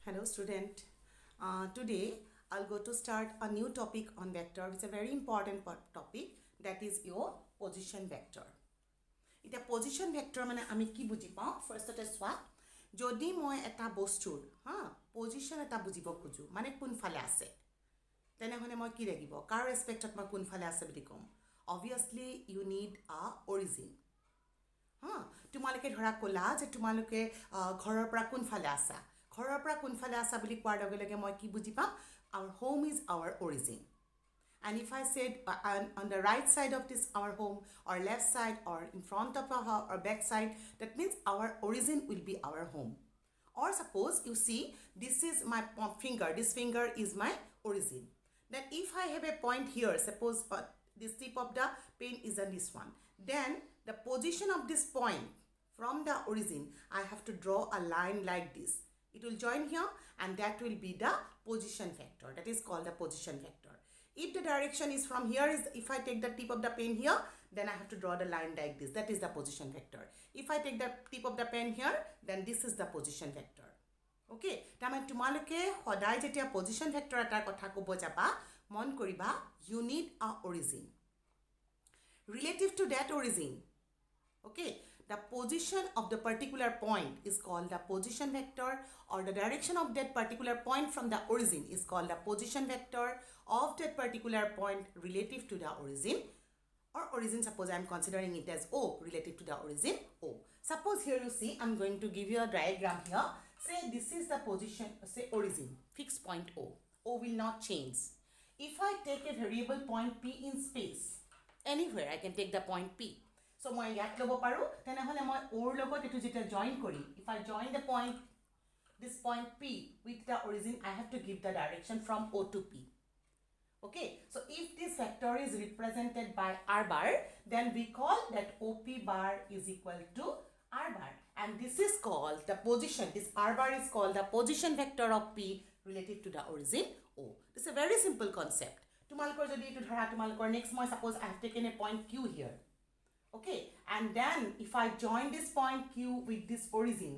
Hello student. Today I'll go to start a new topic on vector. It's a very important topic that is your position vector. Ita position vector mane ami ki buji pao first ate swa jodi moi eta bostur position eta bujibo khoju mane kun phale ase tene hone moi ki lagibo car respect ot ma kun phale ase bili kom obviously you need a origin তোমালোকে ধৰা কলা যে তোমালোকে ঘৰৰ পৰা কোন ফালে আছা ঘৰৰ পৰা কোন ফালে আছা বুলি কোৱাৰ লগে লগে মই কি বুজি পাম our home is our origin and if I said on the right side of this our home or left side or in front of our or back side that means our origin will be our home or suppose you see this is my finger this finger is my origin then if I have a point here suppose this tip of the pen is on this one then the position of this point from the origin I have to draw a line like this it will join here and that will be the position vector that is called the position vector if the direction is from here is if I take the tip of the pen here then I have to draw the line like this that is the position vector if I take the tip of the pen here then this is the position vector okay tamane tumaloke hodai jetia position vector etar kotha kobo jaba mon koriba you need a origin relative to that origin okay the position of the particular point is called the position vector or the direction of that particular point from the origin is called the position vector of that particular point relative to the origin or origin suppose I am considering it as O relative to the origin O suppose here you see I am going to give you a diagram here say this is the position say origin fixed point O will not change if I take a variable point P in space anywhere I can take the point P so moi yak lobo paru tene hole moi or logot etu jeta join kori if I join the point this point P with the origin I have to give the direction from O to P okay so if this vector is represented by R bar then we call that OP bar is equal to R bar and this is called the position this R bar is called the position vector of P relative to the origin O this is a very simple concept tumalkor jodi etu dhara tumalkor next moi suppose I have taken a point Q here okay and then if I join this point Q with this origin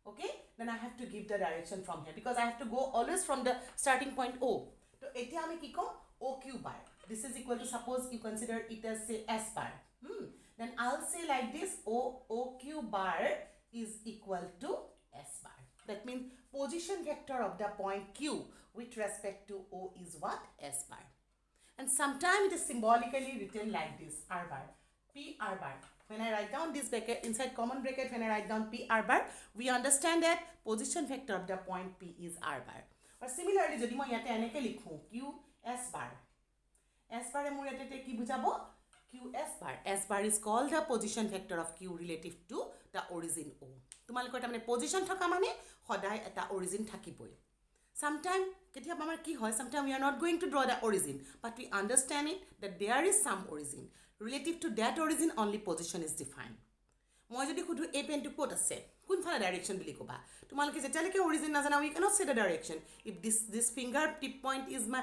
okay then I have to give the direction from here because I have to go always from the starting point O so etia ami ki kom OQ bar this is equal to suppose you consider it as say S bar then I'll say like this OQ bar is equal to S bar that means position vector of the point Q with respect to O is what S bar and sometimes it is symbolically written like this R bar P R bar when I write down this bracket inside common bracket when I write down P R bar we understand that position vector of the point P is R bar or similarly jodi moi yate eneke likhu Q S bar e mur yate ki bujabo Q S bar is called the position vector of Q relative to the origin O tumalokor tamane position thaka mane hodai eta origin thakiboi sometime ketia amar ki hoy sometime we are not going to draw the origin but we understand it that there is some origin relative to that origin only position is defined moi jodi khudu a pen to quote ase kun phala direction bili koba tumaloke jetaleke origin na jana we cannot say the direction if this finger tip point is my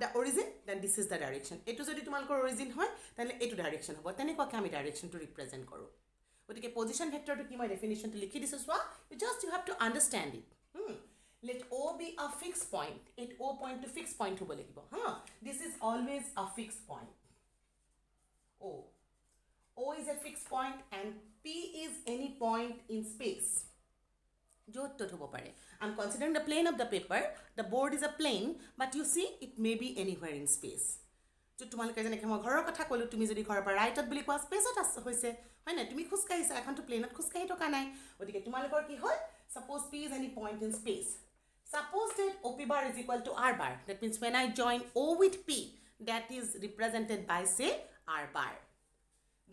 the origin then this is the direction etu jodi tumalokor origin hoy tane etu direction hobo tane ko ami direction to represent koru otike position vector to ki moi definition to likhi disu swa you have to understand it let O be a fixed point it O point to fixed point hobo lagibo this is always a fixed point O is a fixed point and P is any point in space jot to hobo pare I'm considering the plane of the paper the board is a plane but you see it may be anywhere in space jo tumaloke jane ke moi ghoror kotha kolu tumi jodi ghor pa right ot bili kwa space ot hoise hoy na tumi khus kaisa ekhon to plane ot khus kai to kanai odike tumalokor ki hoy suppose P is any point in space suppose that OP bar is equal to R bar that means when I join O with P that is represented by say R bar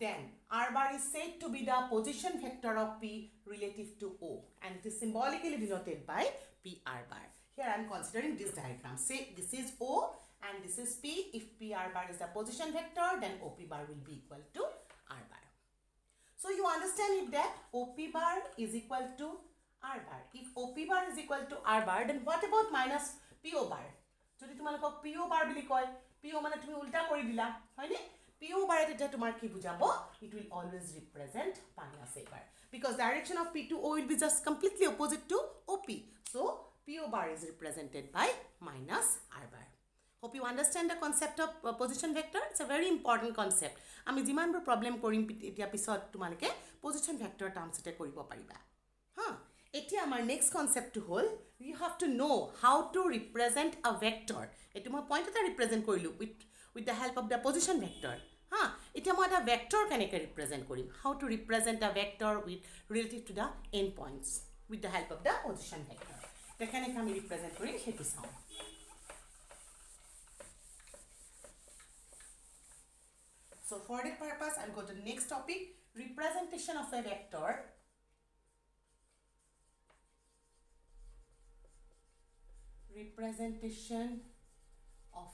then R bar is said to be the position vector of P relative to O and it is symbolically denoted by PR bar. Here I am considering this diagram. Say this is O and this is P. If PR bar is the position vector then OP bar will be equal to R bar. So you understand it that OP bar is equal to R bar. If OP bar is equal to R bar then what about minus PO bar? যদি তোমালোকক PO bar বুলি কয় PO মানে তুমি উল্টা কৰি দিলা হয়নে PO bar eta tumar ki bujabo it will always represent minus A bar because direction of P to O will be just completely opposite to OP so PO bar is represented by minus R bar. Hope you understand the concept of position vector. It's a very important concept. আমি যিমানবোৰ problem কৰিম এতিয়া পিছত তোমালোকে position vector টাৰ্মছতে কৰিব পাৰিবা হা এতিয়া আমাৰ next কনসেপ্টটো হ'ল you have to know how to represent a vector এটো মই পইণ্ট এটা ৰিপ্ৰেজেন্ট কৰিলো with the help of the position vector ha এতিয়া মই এটা vector কেনেকৈ represent Karim how to represent a vector with relative to the endpoints with the help of the position vector কেনেকৈ আমি ৰিপ্ৰেজেন্ট কৰিম সেইটো চাওঁ So for that purpose, I'll go to the next topic, representation of a vector. Representation of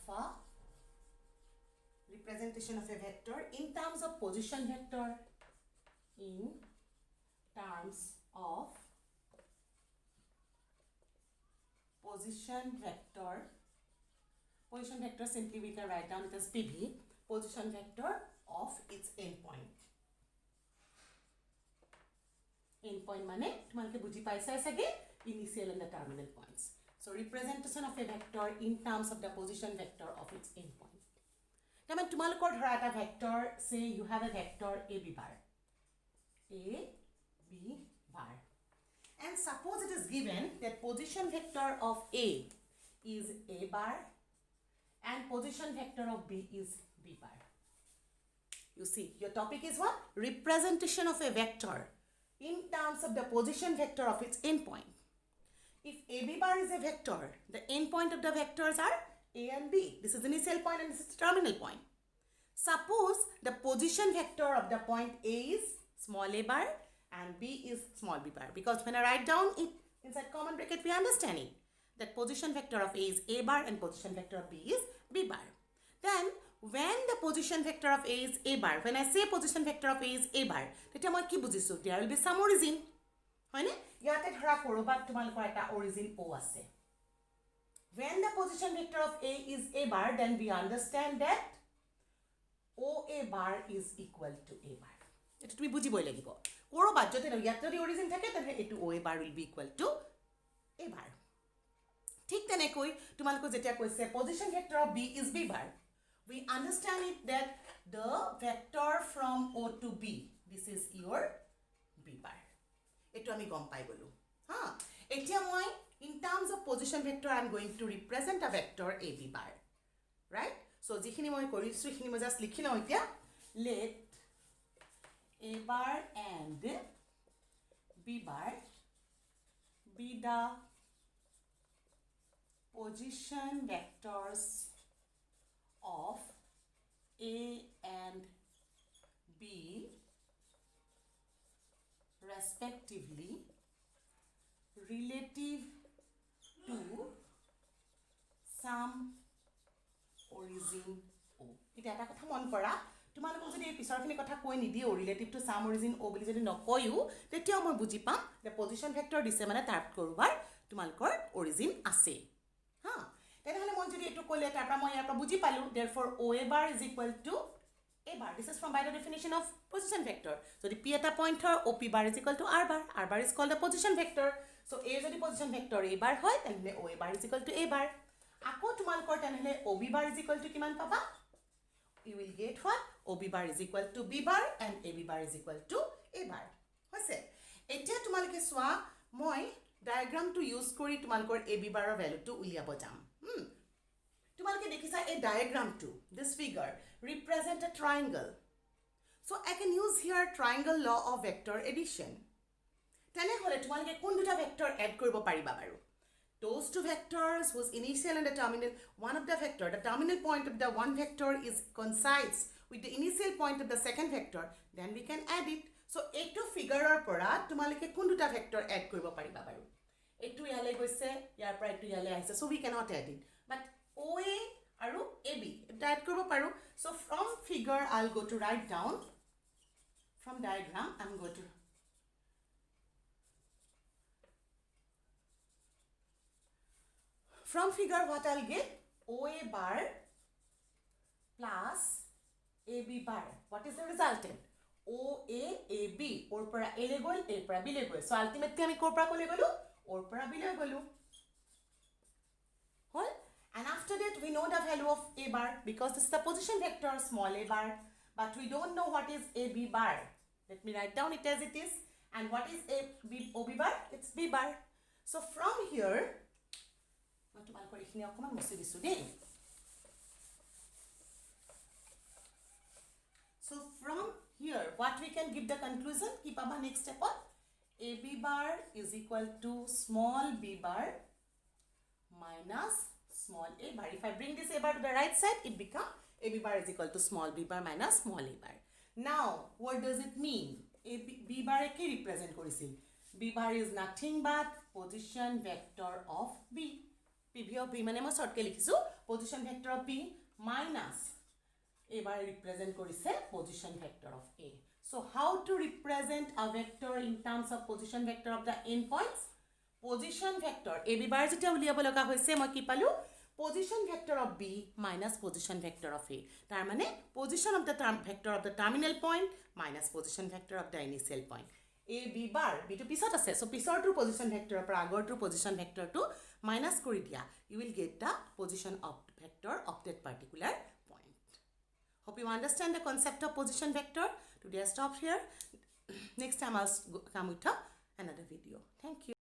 a vector in terms of position vector. In terms of position vector. Position vector simply we can write down it as PV. Position vector of its endpoint. Endpoint mane tumalke buji paisa sage initial and the terminal points. So representation of a vector in terms of the position vector of its endpoint. Now tumalkor dhora eta vector say you have a vector AB bar. AB bar. And suppose it is given that position vector of A is A bar and position vector of B is B bar. You see, your topic is what? Representation of a vector in terms of the position vector of its endpoint. If AB bar is a vector, the endpoint of the vectors are A and B. This is the initial point and this is the terminal point. Suppose the position vector of the point A is small a bar and B is small b bar. Because when I write down it inside common bracket, we understand it. That position vector of A is A bar and position vector of B is B bar. Then when the position vector of A is A bar, when I say position vector of A is A bar, তেতিয়া মই কি বুজিছো there will be some origin হয়নে ইয়াতে ধৰা কৰবাত তোমালোকৰ এটা origin O আছে when the position vector of A is A bar then we understand that OA bar is equal to A bar এটা তুমি বুজিবই লাগিব কৰবাত যদি ইয়াত যদি origin থাকে তেনে এটো OA bar will be equal to A bar ঠিক তেনেকৈ তোমালোকৰ যেতিয়া কৈছে position vector of B is B bar we understand it that the vector from O to B, this is your B bar. Eto ami gom pai golu. Ha. Etia moi in terms of position vector I am going to represent a vector AB bar. Right? So jikhini moi korisu khini moi just likhi lao etia. Let A bar and B bar be the position vectors of A and B respectively relative to some origin O. Ita eta kotha mon kora তোমালোকক যদি এই পিছৰখিনি কথা কৈ নিদিও relative to some origin O বুলি যদি নকয়ও তেতিয়া মই বুজি পাম যে পজিশন ভেক্টৰ দিছে মানে তাৰ কৰবাৰ তোমালোকৰ অৰিজিন আছে হা তেনেহলে মই যদি এটো কলে তাৰ পৰা মই ইয়াৰ পৰা বুজি পালো therefore OA bar is equal to A bar this is from by the definition of position vector যদি P এটা point হয় OP bar is equal to R bar is called the position vector so A যদি position vector A bar হয় তেনেহলে OA bar is equal to A bar আকৌ তোমালোকৰ তেনেহলে OB bar is equal to কিমান পাবা you will get what OB bar is equal to B bar and AB bar is equal to A bar হৈছে এতিয়া তোমালোকে সোৱা মই diagram to use কৰি তোমালোকৰ AB bar ৰ ভ্যালু টো উলিয়াব যাম তোমালোকে দেখিছা a diagram to this figure represent a triangle so I can use here triangle law of vector addition তেনেহলে তোমালোকে কোন দুটা ভেক্টৰ এড কৰিব পাৰিবা বাৰু those two vectors whose initial and the terminal one of the vector the terminal point of the one vector is coincides with the initial point of the second vector then we can add it so eto figure or pora tumalike kun duta vector add koribo pariba baru etu yale goise yar pra etu yale aise so we cannot add it but OA aru AB add koribo paru so from figure I'll go to write down from diagram I'm going to from figure what I'll get OA bar plus AB bar what is the resultant OA AB or para A le gol A para B le gol so ultimately আমি কোৰ পৰা কলে গলো or পৰা B le গলো that we know the value of a bar because this is the position vector small a bar, but we don't know what is a b bar. Let me write down it as it is. And what is OB bar? It's B bar. So from here, what we can give the conclusion? Keep up next step on AB bar is equal to small b bar minus small a bar. If I bring this a bar to the right side, it becomes AB bar is equal to small b bar minus small a bar. Now, what does it mean? B bar কি represent করেছিল? B bar is nothing but position vector of B. PV of B মানে মই শর্টকে লিখিছো position vector of B minus A bar represent করিছে position vector of A. So how to represent a vector in terms of position vector of the endpoints? Position vector A B bar যেটা উলিয়াব লগা হৈছে মই কি পালো? Position vector of B minus position vector of A. তার মানে position of the vector of the terminal point minus position vector of the initial point. A B bar B to পিছত আছে. So পিছৰ টু position vector পৰা আগৰ two position vector to minus কৰি দিয়া. You will get the position of vector of that particular point. Hope you understand the concept of position vector. Today I stop here. Next time I'll come with another video. Thank you.